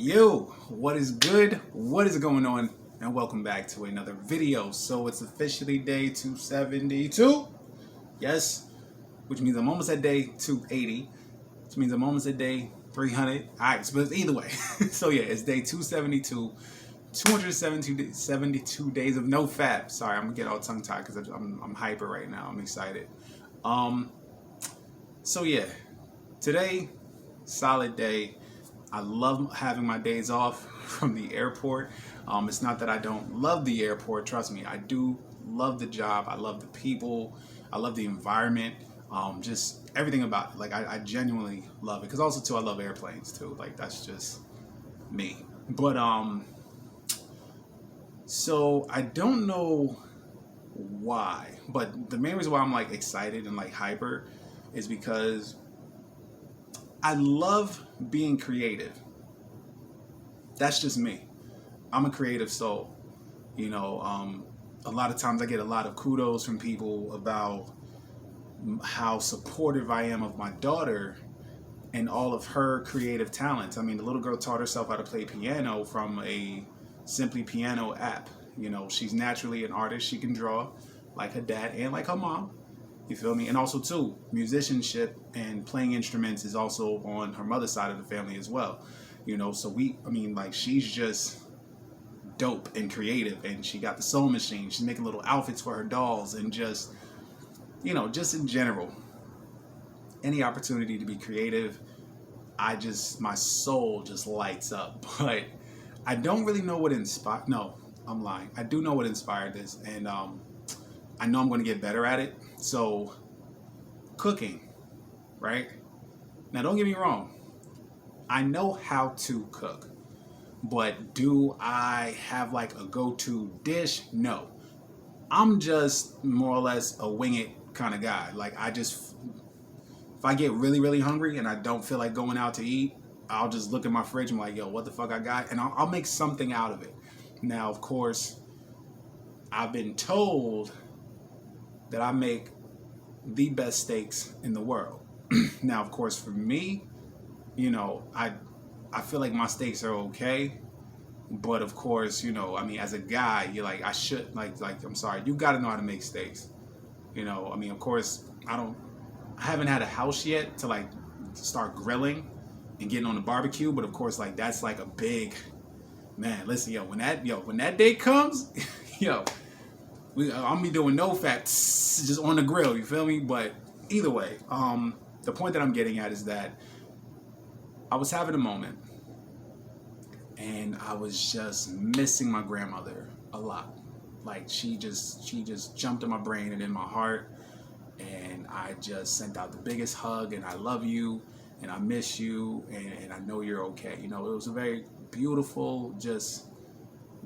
Yo, what is good? What is going on? And welcome back to another video. So it's officially day 272. Yes, which means I'm almost at day 280, which means I'm almost at day 300. Alright, but either way. So yeah, it's day 272. 272 days of no fap. Sorry, I'm gonna get all tongue tied because I'm hyper right now. I'm excited. So yeah, today, solid day. I love having my days off from the airport. It's not that I don't love the airport. Trust me, I do love the job. I love the people. I love the environment. Just everything about it. Like I genuinely love it. Because also too, I love airplanes too. Like that's just me. But so I don't know why, but the main reason why I'm like excited and like hyper is because I love being creative. That's just me. I'm a creative soul. A lot of times I get a lot of kudos from people about how supportive I am of my daughter and all of her creative talents. I mean, the little girl taught herself how to play piano from a Simply Piano app. She's naturally an artist. She can draw like her dad and like her mom. You feel me? And also too, musicianship and playing instruments is also on her mother's side of the family as well. So she's just dope and creative, and she got the sewing machine. She's making little outfits for her dolls, and just in general, any opportunity to be creative, my soul just lights up. But I don't really know what inspired. No, I'm lying. I do know what inspired this, and I know I'm going to get better at it. So, cooking, right? Now, don't get me wrong. I know how to cook, but do I have like a go-to dish? No. I'm just more or less a wing it kind of guy. Like if I get really, really hungry and I don't feel like going out to eat, I'll just look at my fridge and I'm like, yo, what the fuck I got? And I'll make something out of it. Now, of course, I've been told that I make the best steaks in the world. Now, of course, for me, I feel like my steaks are okay. But of course, as a guy, you're like, I should, I'm sorry, you got to know how to make steaks. Of course, I haven't had a house yet to like start grilling and getting on the barbecue. But of course, like that's like a big, man, listen, when that day comes, I'm be doing NoFap just on the grill, you feel me? But either way, the point that I'm getting at is that I was having a moment and I was just missing my grandmother a lot. Like she just jumped in my brain and in my heart, and I just sent out the biggest hug and I love you and I miss you and I know you're okay. It was a very beautiful, just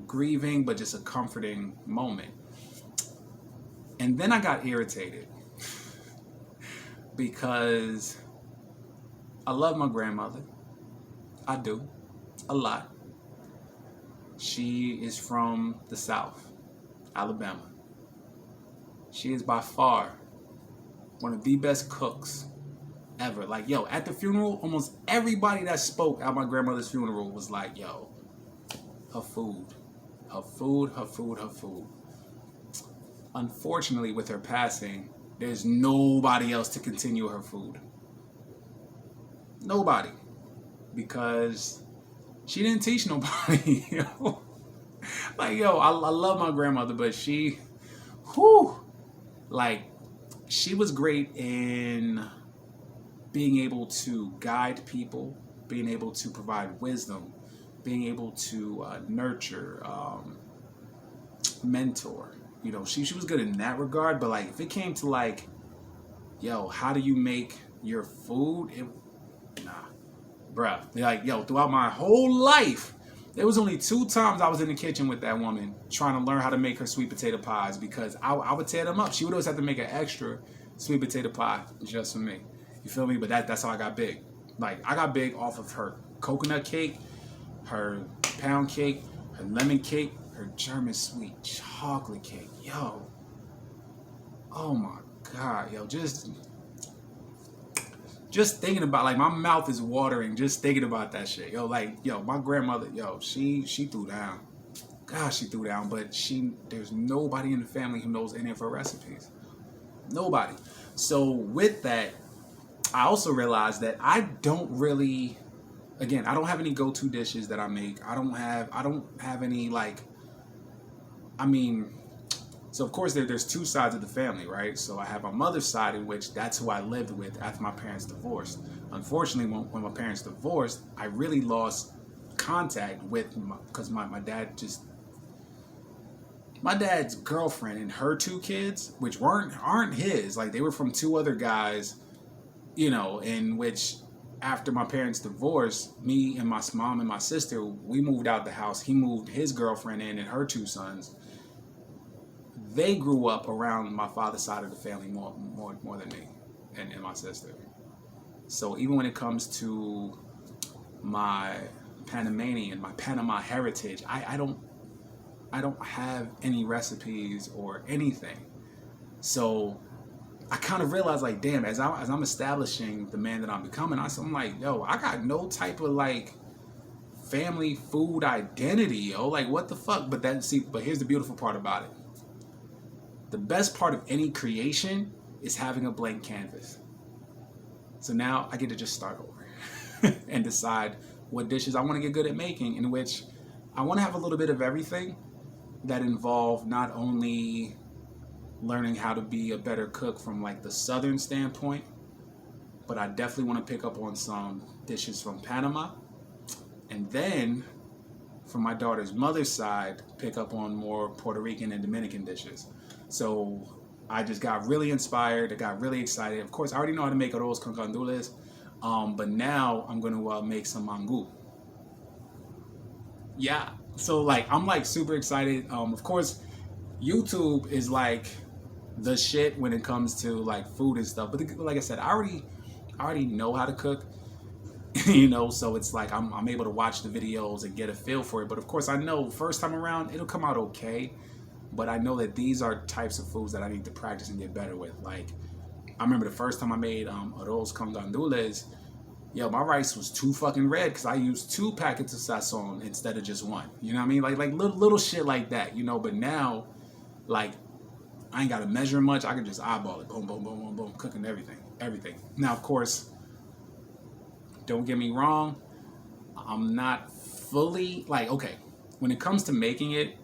grieving but just a comforting moment. And then I got irritated because I love my grandmother. I do. A lot. She is from the South, Alabama. She is by far one of the best cooks ever. Like, at the funeral, almost everybody that spoke at my grandmother's funeral was like, her food. Her food, her food, her food. Unfortunately, with her passing, there's nobody else to continue her food. Nobody. Because she didn't teach nobody. I love my grandmother, but she was great in being able to guide people, being able to provide wisdom, being able to nurture, mentor. She was good in that regard, but like if it came to like, how do you make your food? Bruh. Like, throughout my whole life, there was only 2 times I was in the kitchen with that woman trying to learn how to make her sweet potato pies because I would tear them up. She would always have to make an extra sweet potato pie just for me. You feel me? But that's how I got big. Like, I got big off of her coconut cake, her pound cake, her lemon cake, her German sweet chocolate cake. Oh my God, just just thinking about, like, my mouth is watering just thinking about that shit. Yo, like, yo, my grandmother, yo, she threw down. Gosh, she threw down. But there's nobody in the family who knows any of her recipes. Nobody. So with that, I also realized that I don't really, again, I don't have any go-to dishes that I make. I don't have any, like, I mean, so of course there's two sides of the family, right? So I have my mother's side, in which that's who I lived with after my parents divorced. Unfortunately, when my parents divorced, I really lost contact with, because my dad's girlfriend and her two kids, which aren't his, like, they were from two other guys, you know, in which after my parents divorced, me and my mom and my sister, we moved out the house. He moved his girlfriend in and her two sons. They grew up around my father's side of the family more than me and my sister. So even when it comes to my Panamanian, my Panama heritage, I don't have any recipes or anything. So I kind of realized, like, damn, as I'm establishing the man that I'm becoming, I'm like, yo, I got no type of, like, family food identity, yo. Like, what the fuck? But here's the beautiful part about it. The best part of any creation is having a blank canvas. So now I get to just start over and decide what dishes I want to get good at making, in which I want to have a little bit of everything that involve not only learning how to be a better cook from, like, the southern standpoint, but I definitely want to pick up on some dishes from Panama, and then from my daughter's mother's side, pick up on more Puerto Rican and Dominican dishes. So I just got really inspired. I got really excited. Of course, I already know how to make arroz con gandules, but now I'm going to make some mango. Yeah. So, like, I'm, like, super excited. Of course, YouTube is, like, the shit when it comes to, like, food and stuff. But like I said, I already know how to cook, you know. So it's like I'm able to watch the videos and get a feel for it. But of course, I know first time around it'll come out okay. But I know that these are types of foods that I need to practice and get better with. Like, I remember the first time I made arroz con gandules. Yo, my rice was too fucking red because I used 2 packets of sazon instead of just 1. You know what I mean? Like little shit like that, you know. But now, like, I ain't got to measure much. I can just eyeball it. Boom, boom, boom, boom, boom. Cooking everything. Now, of course, don't get me wrong. I'm not fully, like, okay, when it comes to making it,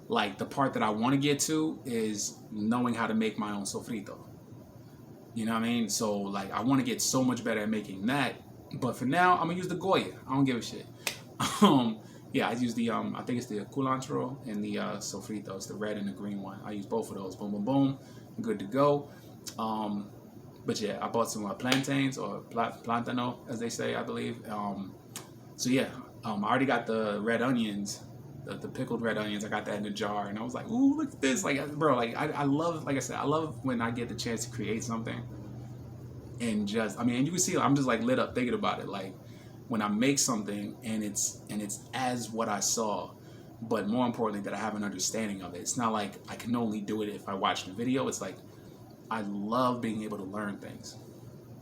like, the part that I want to get to is knowing how to make my own sofrito. You know what I mean? So, like, I want to get so much better at making that. But for now, I'm going to use the Goya. I don't give a shit. Yeah, I use the, I think it's the culantro and the sofrito. It's the red and the green one. I use both of those. Boom, boom, boom. Good to go. But yeah, I bought some plantains, or plantano, as they say, I believe. So yeah, I already got the red onions. The pickled red onions, I got that in a jar, and I was like, ooh, look at this. Like, bro, like, I love, like I said, I love when I get the chance to create something. And just, I mean, and you can see I'm just, like, lit up thinking about it. Like, when I make something and it's as what I saw, but more importantly, that I have an understanding of it. It's not like I can only do it if I watch the video. It's like, I love being able to learn things,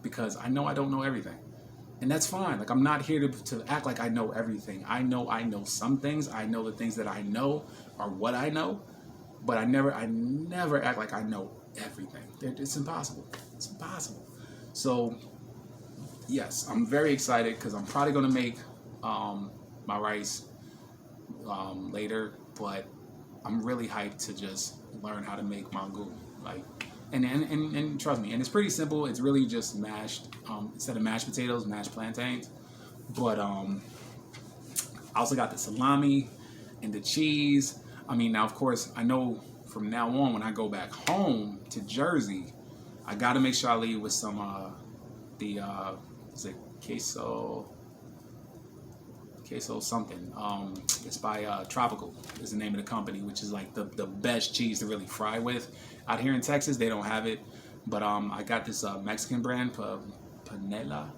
because I know I don't know everything. And that's fine. Like, I'm not here to act like I know everything. I know some things. I know the things that I know are what I know, but I never act like I know everything. It's impossible. It's impossible. So, yes, I'm very excited because I'm probably going to make my rice later, but I'm really hyped to just learn how to make mango. Like, and trust me, and it's pretty simple. It's really just mashed, instead of mashed potatoes, mashed plantains. But I also got the salami and the cheese. I mean, now, of course, I know from now on, when I go back home to Jersey, I got to make sure I leave with some is it queso something. It's by Tropical is the name of the company, which is, like, the best cheese to really fry with. Out here in Texas, they don't have it, but I got this Mexican brand, Panela,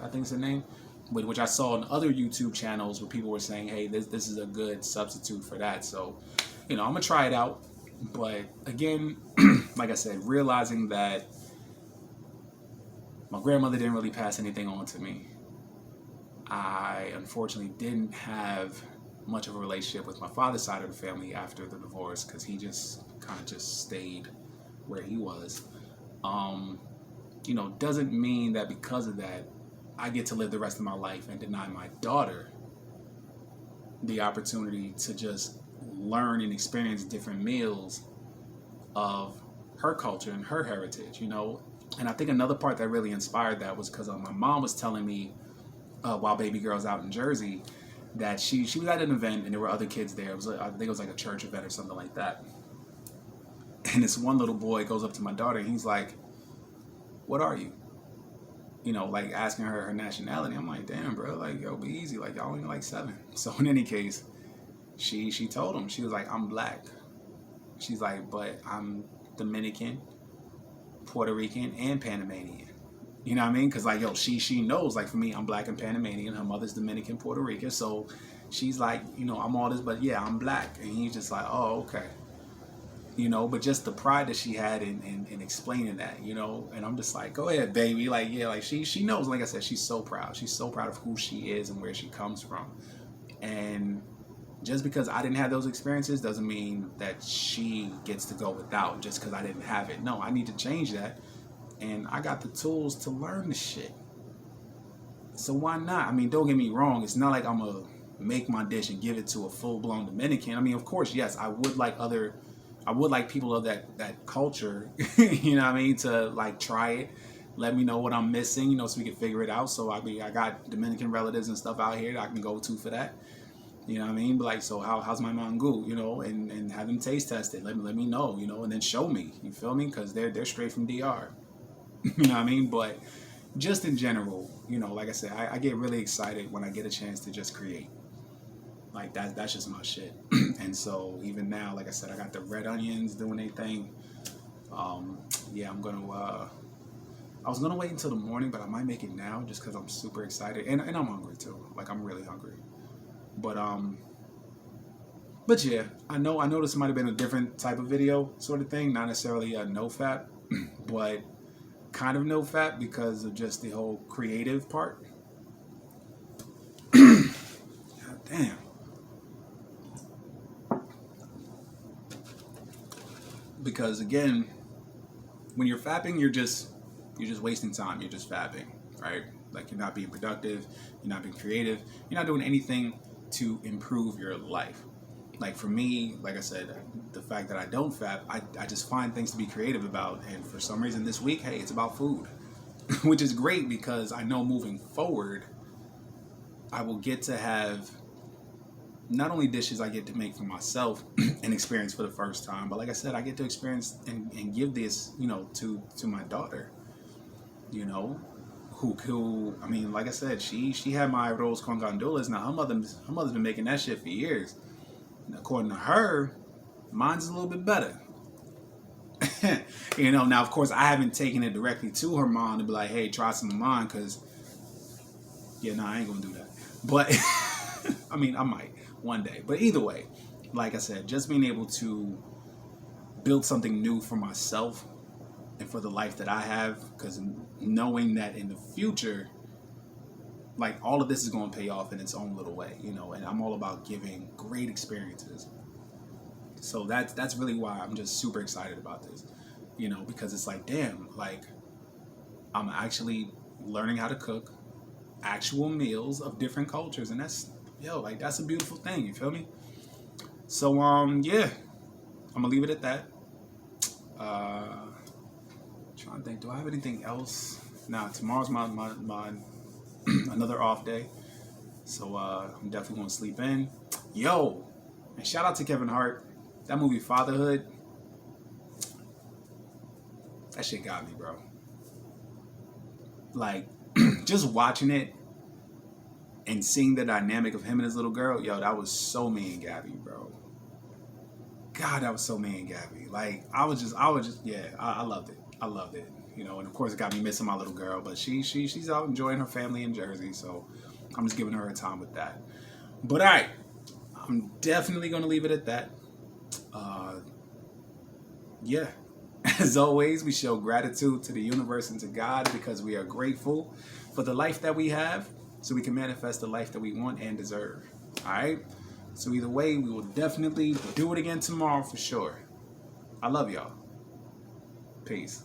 I think it's the name, which I saw on other YouTube channels where people were saying, hey, this is a good substitute for that. So, you know, I'm gonna try it out. But again, like I said, realizing that My grandmother didn't really pass anything on to me. I unfortunately didn't have much of a relationship with my father's side of the family after the divorce because he just kind of just stayed where he was. Doesn't mean that because of that, I get to live the rest of my life and deny my daughter the opportunity to just learn and experience different meals of her culture and her heritage, And I think another part that really inspired that was because my mom was telling me while baby girl's out in Jersey that she was at an event and there were other kids there. I think it was like a church event or something like that. And this one little boy goes up to my daughter and he's like, "What are you?" Like asking her nationality. I'm like, "Damn, bro, like, yo, be easy. Like, y'all only like 7. So in any case, she told him, she was like, "I'm black." She's like, "But I'm Dominican, Puerto Rican, and Panamanian." You know what I mean? Because like, yo, she knows, like, for me, I'm black and Panamanian. Her mother's Dominican, Puerto Rican. So she's like, I'm all this, but yeah, I'm black. And he's just like, "Oh, okay." But just the pride that she had in explaining that, and I'm just like, "Go ahead, baby." Like, yeah, like she knows, like I said, she's so proud. She's so proud of who she is and where she comes from. And just because I didn't have those experiences doesn't mean that she gets to go without just because I didn't have it. No, I need to change that. And I got the tools to learn the shit. So why not? I mean, don't get me wrong. It's not like I'm going to make my dish and give it to a full-blown Dominican. I mean, of course, yes, I would like people of that culture, you know what I mean, to like try it. Let me know what I'm missing, so we can figure it out. So I got Dominican relatives and stuff out here that I can go to for that. You know what I mean? But like, so how's my mango, and have them taste test it. Let me know, and then show me. You feel me? Because they're straight from DR. You know what I mean? But just in general, like I said, I get really excited when I get a chance to just create. Like that's just my shit. And so even now, like I said, I got the red onions doing their thing. Yeah, I was gonna wait until the morning, but I might make it now just because I'm super excited and I'm hungry too. Like, I'm really hungry. But yeah, I know this might have been a different type of video sort of thing, not necessarily a NoFap, but kind of NoFap because of just the whole creative part. God damn. Because again, when you're fapping, you're just wasting time. You're just fapping, right? Like, you're not being productive, you're not being creative, you're not doing anything to improve your life. Like, for me, like I said, the fact that I don't fap, I just find things to be creative about. And for some reason this week, hey, it's about food, which is great because I know moving forward, I will get to have not only dishes I get to make for myself and experience for the first time, but like I said, I get to experience and give this, to my daughter, who I mean, like I said, she had my arroz con gandules. Now her mother's been making that shit for years. And according to her, mine's a little bit better. Now of course I haven't taken it directly to her mom to be like, "Hey, try some of mine," because I ain't gonna do that. But I mean, I might one day. But either way, like I said, just being able to build something new for myself and for the life that I have, because knowing that in the future, like, all of this is going to pay off in its own little way, and I'm all about giving great experiences. So that's really why I'm just super excited about this, because it's like, damn, like, I'm actually learning how to cook actual meals of different cultures, and that's a beautiful thing, you feel me? So yeah, I'm gonna leave it at that. Trying to think, do I have anything else? Nah, tomorrow's my another off day, so I'm definitely gonna sleep in. Yo, and shout out to Kevin Hart. That movie Fatherhood, that shit got me, bro. Like, just watching it and seeing the dynamic of him and his little girl, that was so me and Gabby, bro. God, that was so me and Gabby. Like, I was just, yeah, I loved it. I loved it. And of course it got me missing my little girl, but she's out enjoying her family in Jersey, so I'm just giving her a time with that. But all right, I'm definitely going to leave it at that. Yeah, As always, we show gratitude to the universe and to God because we are grateful for the life that we have so we can manifest the life that we want and deserve. All right? So either way, we will definitely do it again tomorrow for sure. I love y'all. Peace.